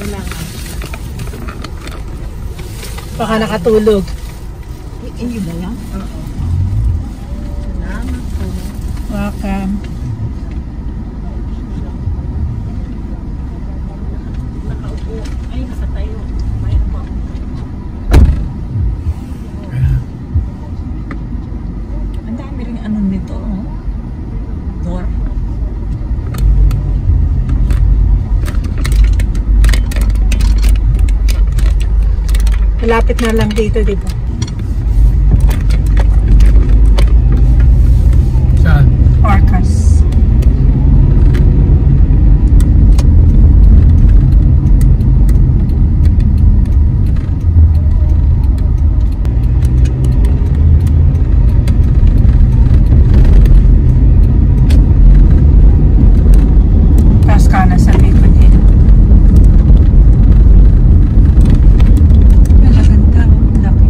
Wala nga. Baka nakatulog. Inyo ba yan? Oo. Salamat po. Welcome. Nakaupo. Ay, nakatayo. May upo. Ang dami rin ano nito, oh. Door. Malapit na lang dito, di ba? Saan? Orcas. Cascana sa likod din. Magaganda, laki.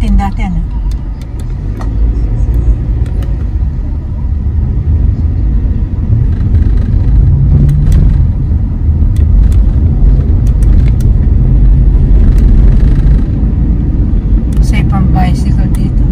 17 dati ano? Safe ang bicycle dito.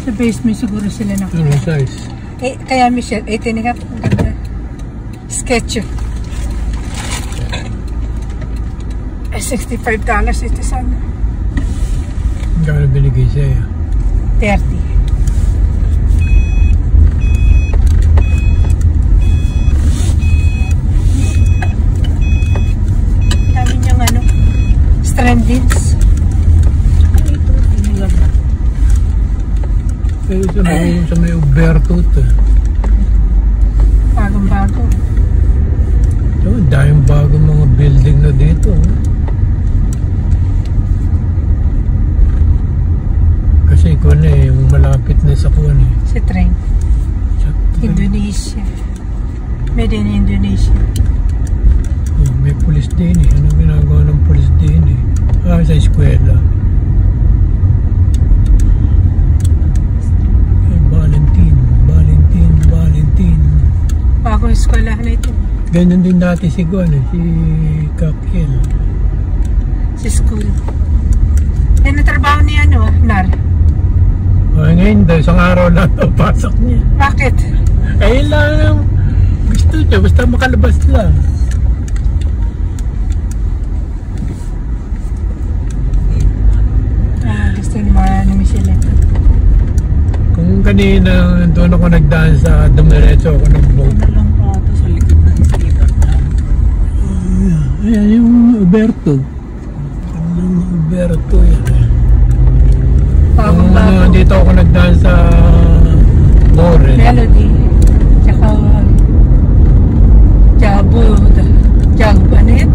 Sa basement siguro sila na. Ano size? Eh, kaya Michelle, 18.5. Sketch. $65 ito sana. Magkano binigay sa'yo? 30. Dami niyang ano, strandings. Pero sa may Uberto ito. Bagong-bago. So, dahil bagong mga building na dito. Kasi kung yung malapit na sa kuwan eh. Si train. Indonesia. Made in Indonesia. Oh, may pulis din eh. Anong ginagawa ng pulis din eh? Sa eskwela. Valentine. Bagong eskwelahan na ito. Ganyan din dati si Gwan eh, si Kapiel. Si school. Yan na partner? Ngayon daw, isang araw lang pasok niya. Bakit? Ayun lang ang gusto niya, basta makalabas lang. Gusto ni Mara ni Michelle. Kung kanina doon ako nagdaan sa dumiretso ako ng boat. Ano lang po ito sa likod ng silipot lang. Ayan yung Uberto. Yung Uberto yan. Bagong-bago. Dito ako nagdaan sa Bore. Melody. Tsaka Jabu. Jabu ba na yun?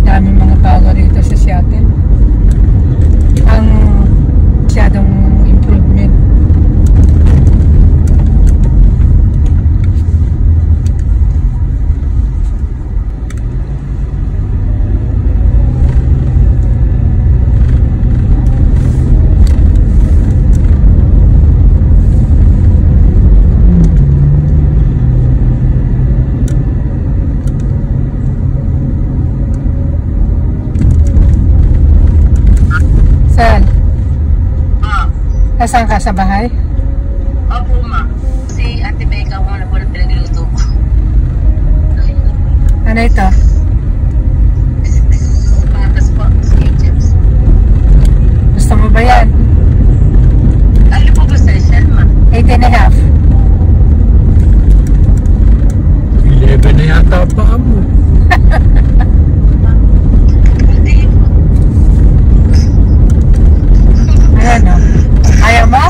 Dami mga bago rito sa Seattle. Ang masyadong improvement. Saan? Nasaan ka sa bahay? Opo, ma. Si Ate Becca muna po na pinagluto ko. Ano ito? Pangatas po, si chips. Gusto mo ba yan? Ano po ba sa'yo, ma? 8.5. 11 na yata pa mo. Hindi po. Ayan o. Ayaw mo?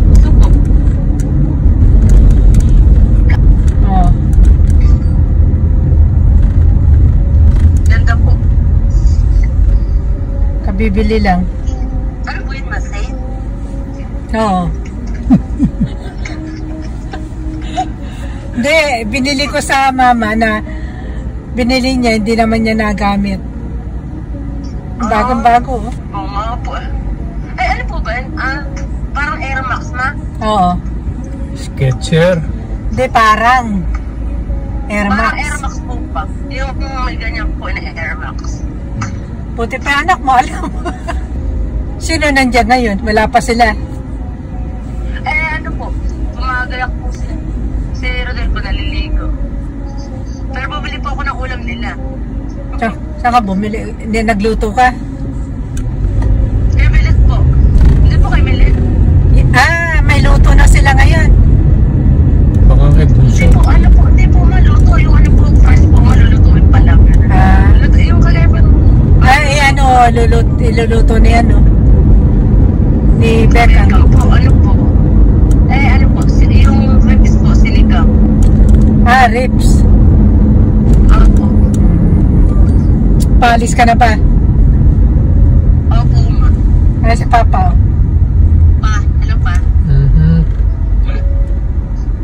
Gusto po. Oo. Ganda po. Kabibili lang. Ano po yun, ma? Safe? Oo. Hindi, binili ko sa mama na binili niya, hindi naman niya nagamit. Bagong-bago. Oh. Oo nga po. Ay, ano po ba yun? Parang Air Max, ma? Oo. Sketcher. Hindi, parang Air Parang Max. Air Max po pa. Yung may ganyan po na Air Max. Puti pa anak mo, alam mo. Sino nandyan ngayon? Wala pa sila. Ano po? Gumagayak po sila. Si Rodel po naliligo. Pero bumili po ako ng ulam nila. Saan ka bumili? Hindi, nagluto ka? Kay Milet po. Hindi po kay Milet. May luto na sila ngayon. Baka may Hindi puso. po, ano po, hindi po maluto. Yung ano po, first po, malulutuin pa lang. Luto, yung kaleban. Iluluto ni ano? Ni Becca. Sinigang po, ano po. Ano po, yung ribs po, sinigang. Ribs. Opo. Palis ka na ba? Opo, ma. Si Papa. Pa, ano pa?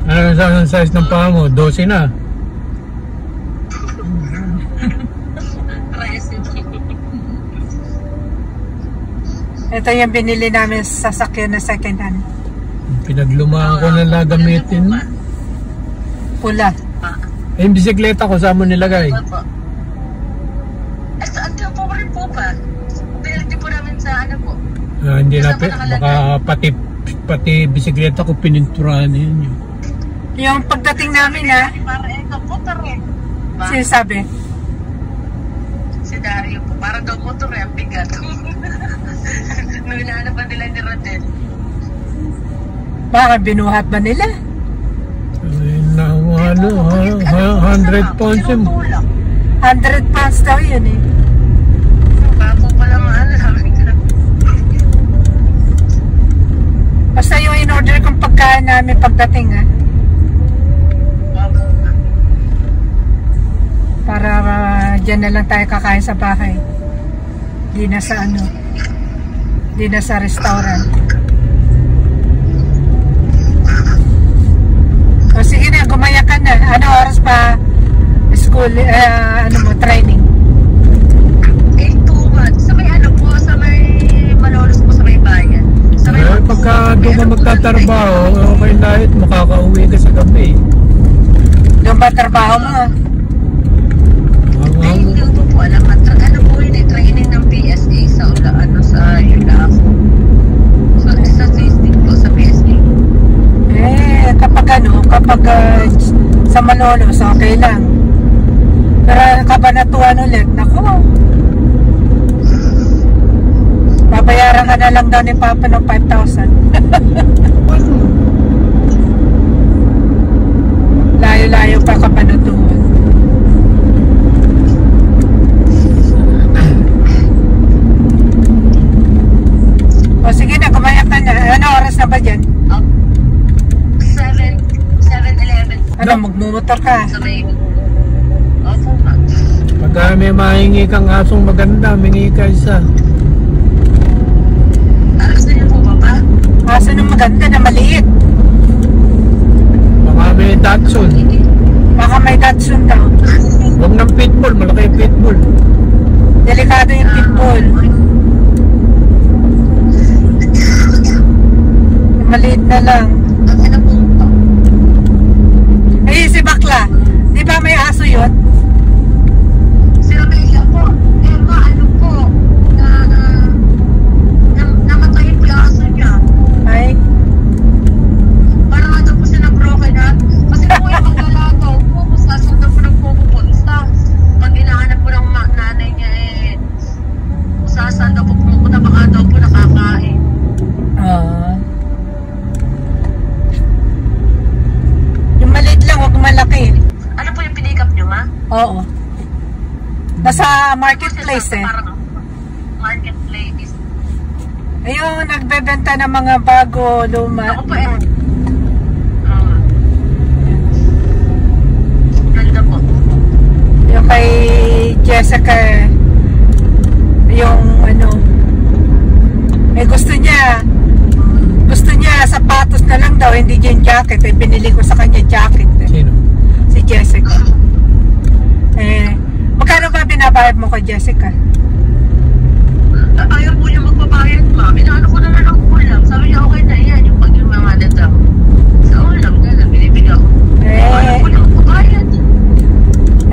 Ano ang size ng paa mo? 12 na. Ito yung binili namin sa sasakyan na second hand. Pinaglumaan ko na lang gamitin. Pula. Yung bisikleta ko, saan mo nilagay? Opo. Ito po rin po pa. Pinagdi po namin sa ano po. Hindi na, baka pati bisikleta ko pininturahan yun. Yung pagdating namin Para ito, motor eh. sinasabi, Si Dario po, para daw motor eh, ang bigat. Nung inaanap pa nila ni Rodel. baka binuhat ba nila? Ano, 100 pounds yun. 100 pounds daw yun eh. Bago pala maano namin. Basta yung in-order kong pagkain namin pagdating Bago na. para dyan na lang tayo kakain sa bahay. Di na sa ano, di na sa restaurant. O sige na, gumaya ka na. Ano oras pa school, ano mo, training? 8 to 1. Sa may ano po, sa may Malolos po, sa may bayan. Sa may Pagka doon ka magtatrabaho, okay lahit, makakauwi ka sa gabi. Doon ba trabaho mo? Hanggang sa Malolos, okay lang. Pero Cabanatuan ulit, naku. Babayaran ka na lang daw ni Papa ng 5,000. Layo-layo pa Cabanatuan. O sige na, kumayak ka na. Ano oras na ba dyan? 7:11. Ano, magmumotor ka? Sa may... Opo, ma. Pagka may mahingi kang asong maganda, mingi ka isa. Gusto niyo po ba pa? Aso na maganda na maliit. Baka may Datsun. Baka may Datsun daw. Huwag ng pitbull, malaki yung pitbull. Delikado yung pitbull. Maliit na lang. Ano po? Eh, si Bakla, di ba may aso yun? Si Romelia po. Eh, ma, ano po? Namatay po yung aso niya. Ay, Parang ano po siya na-broken ha? Kasi po yung paglalagaw po, sasundan po ng pupunta. Pag hinahanap po ng nanay niya sasaan daw po pumunta, baka daw po nakakain. yung maliit lang, huwag malaki. Ano po yung pinikap niyo, ma? Oo. Nasa marketplace eh. Parang marketplace. Ayun, nagbebenta ng mga bago, luma. Ako po ganda po. Yung kay Jessica, yung ano, gusto niya sapatos na lang daw, hindi yung jacket. Binili ko sa kanya jacket. Sino? Si Jessica. Magkano ba binabayad mo kay Jessica? Ayaw po niya magbabayad, ma. Inaano ko na lang ulam. Sabi niya, okay na yan. Yung pag yung mga natang sa ulam na lang, binibigyan ko. Ayaw po niya magbabayad.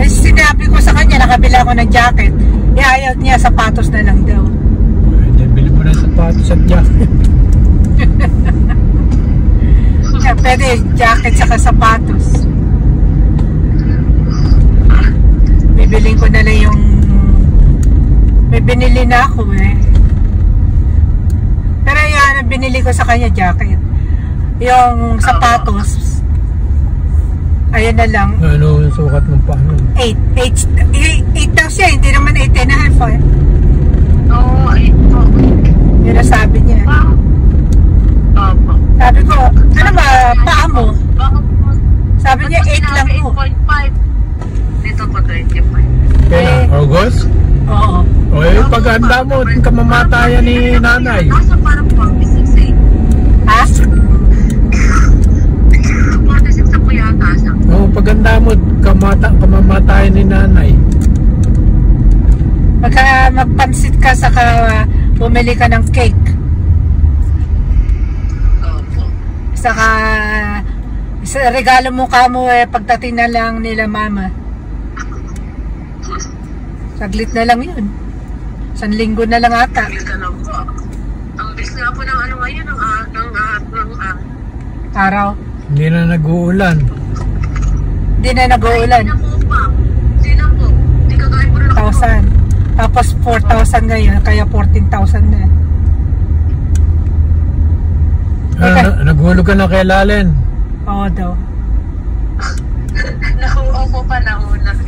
Sinabi ko sa kanya, nakabila ko ng jacket. Ayaw niya, sapatos na lang daw. Bili mo na sapatos at jacket. Pwede, jacket saka sapatos. Bibiling ko na lang yung... May binili na ako eh. Pero yan, binili ko sa kanya jacket. Yung sapatos, ayan na lang. Ano yung sukat ng paano? 8 daw siya, hindi naman 8.5 eh. Oo, ay po. Yun ang sabi niya. Opo. Sabi ko, ano ba, paa mo? Bakit po? Sabi niya, 8 lang po. 8.5. Dito po, 25. Kaya August? Oo. O paghanda mo, kamamatayan ni nanay. Nasa parang 46 Ha? 46 na po yata siya. O paghanda mo, kamamatayan ni nanay. Pagka magpansit ka, saka bumili ka ng cake. Opo. Saka regalo mo ka mo pagdating na lang nila mama. Saglit na lang yun. 1 linggo na lang ata. Saglit na lang po. Ang bilis nga po ng ano ngayon, ng Araw. Hindi na nag-uulan. Hindi na nag-uulan. Hindi na po pa. Hindi na po. Hindi kagaya po na 1,000. Tapos 4,000 ngayon, kaya 14,000 na. Naghulog ka na kay Lalen. Oo daw. Nakuha po pa nahulog.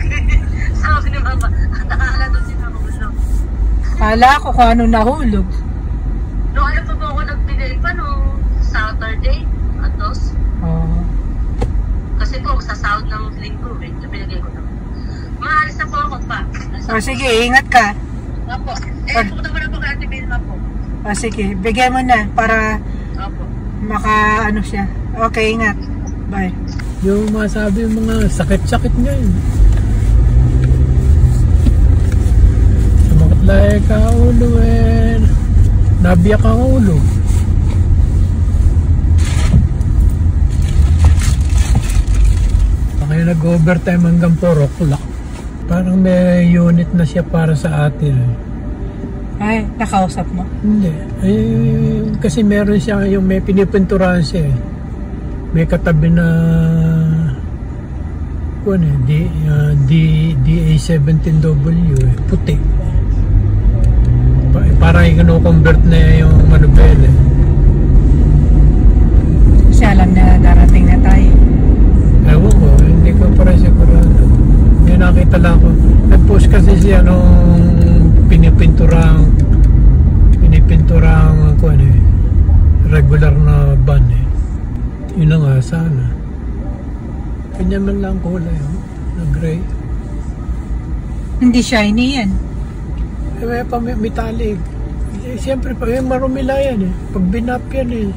Sabi ni mama, nakakala doon si nahulog. Kala ko kung ano nahulog. No, ano pa ba ako nagbigay pa nung Saturday? Atos? Oo. Kasi po, sa sound ng linggo, binigay ko na. Maalis na po ako pa. O sige, ingat ka. Opo. Pupunta ko na po kay Ate Vilma po. O sige, bigyan mo na para Opo. ano siya. Okay, ingat. Bye. Yung masabi yung mga sakit-sakit niya yun. Sumaklay ka ulo eh. Nabiyak ang ulo. Kaya nag-overtime hanggang 4 o'clock. Parang may unit na siya para sa atin. Ay, nakausap mo? Hindi. Kasi meron siya yung may pinipinturahan siya eh. May katabi na Kuan eh, DA17W eh, puti. Parang i-convert na yung manubela eh. Kasi alam na darating na tayo. Ewan ko, hindi ko pa rin sigurado. May nakita lang ako. Nag-post kasi siya nung pinipinturang kuan eh, regular na van eh. Yun na nga, sana. Kanya man lang kulay, oh, na gray. Hindi shiny yan. Eh, may metallic. Eh, siyempre, marumila yan eh. Pag binap yan eh.